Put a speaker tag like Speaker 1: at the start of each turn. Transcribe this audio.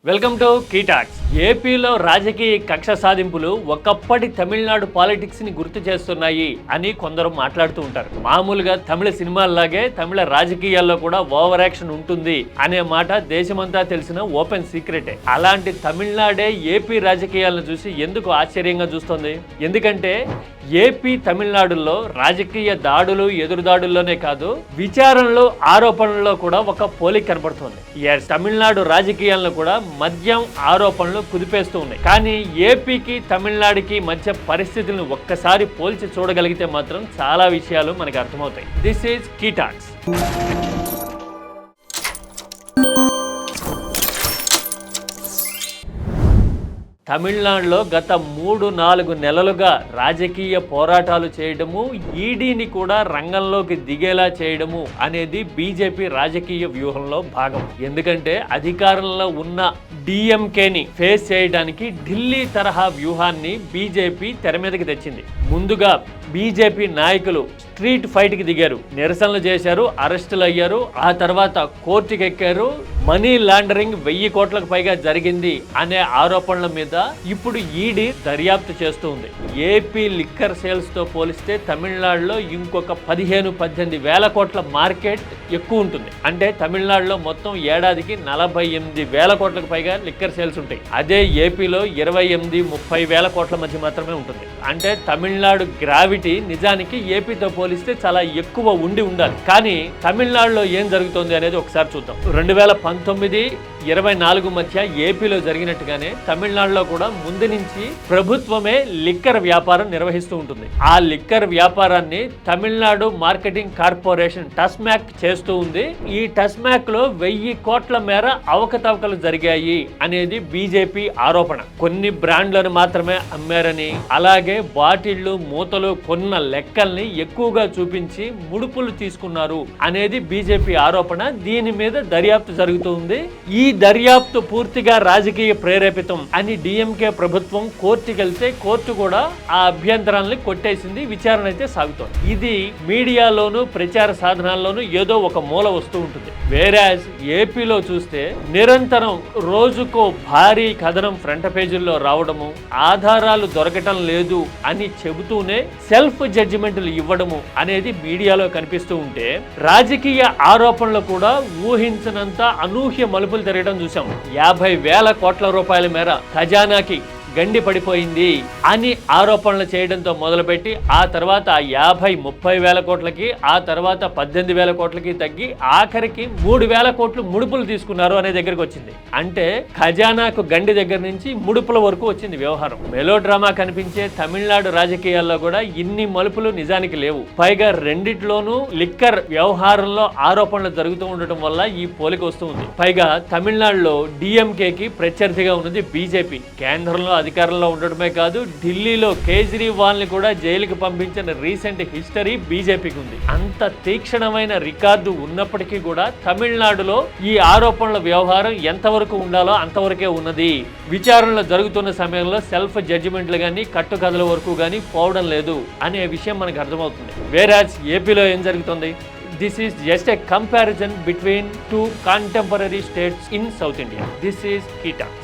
Speaker 1: Welcome to key talks. ఏపీలో రాజకీయ కక్ష సాధింపులు ఒకప్పటి తమిళనాడు పాలిటిక్స్ ని గుర్తు చేస్తున్నాయి అని కొందరు మాట్లాడుతూ ఉంటారు. మామూలుగా తమిళ సినిమాల్లాగే తమిళ రాజకీయాల్లో కూడా ఓవర్ యాక్షన్ ఉంటుంది అనే మాట దేశమంతా తెలిసిన ఓపెన్ సీక్రెటే. అలాంటి తమిళనాడే ఏపీ రాజకీయాలను చూసి ఎందుకు ఆశ్చర్యంగా చూస్తోంది? ఎందుకంటే ఏపీ తమిళనాడులో రాజకీయ దాడులు ఎదురుదాడుల్లోనే కాదు, విచారణలో ఆరోపణల్లో కూడా ఒక పోలిక కనబడుతోంది. తమిళనాడు రాజకీయాలను కూడా మద్యం ఆరోపణలు కుదిపేస్తూ ఉన్నాయి. కానీ ఏపీకి తమిళనాడుకి మధ్య పరిస్థితులను ఒక్కసారి పోల్చి చూడగలిగితే మాత్రం చాలా విషయాలు మనకు అర్థమవుతాయి. This is key talks. తమిళనాడులో గత 3-4 నెలలుగా రాజకీయ పోరాటాలు చేయడము, ఈడీని కూడా రంగంలోకి దిగేలా చేయడము అనేది బీజేపీ రాజకీయ వ్యూహంలో భాగం. ఎందుకంటే అధికారంలో ఉన్న డిఎంకేని ఫేస్ చేయడానికి ఢిల్లీ తరహా వ్యూహాన్ని బీజేపీ తెర మీదకి తెచ్చింది. ముందుగా బీజేపీ నాయకులు స్ట్రీట్ ఫైట్ కి దిగారు, నిరసనలు చేశారు, అరెస్టులు అయ్యారు. ఆ తర్వాత కోర్టుకి ఎక్కారు. మనీ లాండరింగ్ 1000 కోట్లకు పైగా జరిగింది అనే ఆరోపణల మీద ఇప్పుడు ఈడీ దర్యాప్తు చేస్తూ ఉంది. ఏపీ లిక్కర్ సేల్స్ తో పోలిస్తే తమిళనాడులో ఇంకొక 15-18 వేల కోట్ల మార్కెట్ ఎక్కువ ఉంటుంది. అంటే తమిళనాడులో మొత్తం ఏడాదికి 48 వేల కోట్లకు పైగా లిక్కర్ సేల్స్ ఉంటాయి. అదే ఏపీలో 28-30 వేల కోట్ల మధ్య మాత్రమే ఉంటుంది. అంటే తమిళనాడు గ్రావిటీ నిజానికి ఏపీతో పోలిస్తే చాలా ఎక్కువ ఉండాలి. కానీ తమిళనాడులో ఏం జరుగుతోంది అనేది ఒకసారి చూద్దాం. 2019-24 మధ్య ఏపీలో జరిగినట్టుగానే తమిళనాడులో కూడా ముందు నుంచి ప్రభుత్వమే లిక్కర్ వ్యాపారం నిర్వహిస్తూ ఉంటుంది. ఆ లిక్కర్ వ్యాపారాన్ని తమిళనాడు మార్కెటింగ్ కార్పొరేషన్ టస్మాక్ చేస్తూ ఉంది. ఈ టస్మాక్ లో 1000 కోట్ల మేర అవకతవకలు జరిగాయి అనేది బీజేపీ ఆరోపణ. కొన్ని బ్రాండ్లను మాత్రమే అమ్మారని, అలాగే బాటిళ్లు మూతలు కొన్న లెక్కల్ని ఎక్కువగా చూపించి ముడుపులు తీసుకున్నారు అనేది బీజేపీ ఆరోపణ. దీని మీద దర్యాప్తు జరుగుతుంది. ఈ దర్యాప్తు పూర్తిగా రాజకీయ ప్రేరేపితం అని డిఎంకే ప్రభుత్వం కోర్టుకి వెళ్తే కోర్టు కూడా ఆ అభ్యంతరాలని కొట్టేసింది. విచారణ అయితే సాగుతోంది. ఇది మీడియాలోను ప్రచార సాధనాల్లోనూ ఏదో ఒక మూల వస్తూ ఉంటుంది. వేరాజ్ ఏపీలో చూస్తే నిరంతరం రోజుకో భారీ కథనం ఫ్రంట్ పేజీల్లో రావడము, ఆధారాలు దొరకటం లేదు అని చెబుతూనే సెల్ఫ్ జడ్జిమెంట్లు ఇవ్వడము అనేది మీడియాలో కనిపిస్తూ ఉంటే, రాజకీయ ఆరోపణలు కూడా ఊహించినంత అనూహ్య మలుపులు తిరగడం చూసాం. 50 వేల కోట్ల రూపాయల మేర ఖజానాకి గండి పడిపోయింది అని ఆరోపణలు చేయడంతో మొదలుపెట్టి ఆ తర్వాత 50-30 వేల కోట్లకి, ఆ తర్వాత 18 వేల కోట్లకి తగ్గి ఆఖరికి 3 వేల కోట్లు ముడుపులు తీసుకున్నారు అనే దగ్గరకు వచ్చింది. అంటే ఖజానాకు గండి దగ్గర నుంచి ముడుపుల వరకు వచ్చింది వ్యవహారం. మెలో డ్రామా కనిపించే తమిళనాడు రాజకీయాల్లో కూడా ఇన్ని మలుపులు నిజానికి లేవు. పైగా రెండిట్లోనూ లిక్కర్ వ్యవహారంలో ఆరోపణలు జరుగుతూ ఉండటం వల్ల ఈ పోలిక వస్తూ ఉంది. పైగా తమిళనాడులో డిఎంకేకి ప్రత్యర్థిగా ఉన్నది బీజేపీ. కేంద్రంలో అధికారంలో ఉండటమే కాదు, ఢిల్లీలో కేజ్రీవాల్ ని కూడా జైలుకి పంపించిన రీసెంట్ హిస్టరీ బీజేపీకి ఉంది. అంత తీక్షణమైన రికార్డు ఉన్నప్పటికీ కూడా తమిళనాడులో ఈ ఆరోపణల వ్యవహారం ఎంతవరకు ఉండాలో అంతవరకే ఉన్నది. విచారణలు జరుగుతున్న సమయంలో సెల్ఫ్ జడ్జిమెంట్లు కానీ కట్టుకథల వరకు కానీ పోవడం లేదు అనే విషయం మనకు అర్థమవుతుంది. వేరాజ్ ఏపీలో ఏం జరుగుతుంది? This is just a comparison between two contemporary states in South India. This is Key Talks.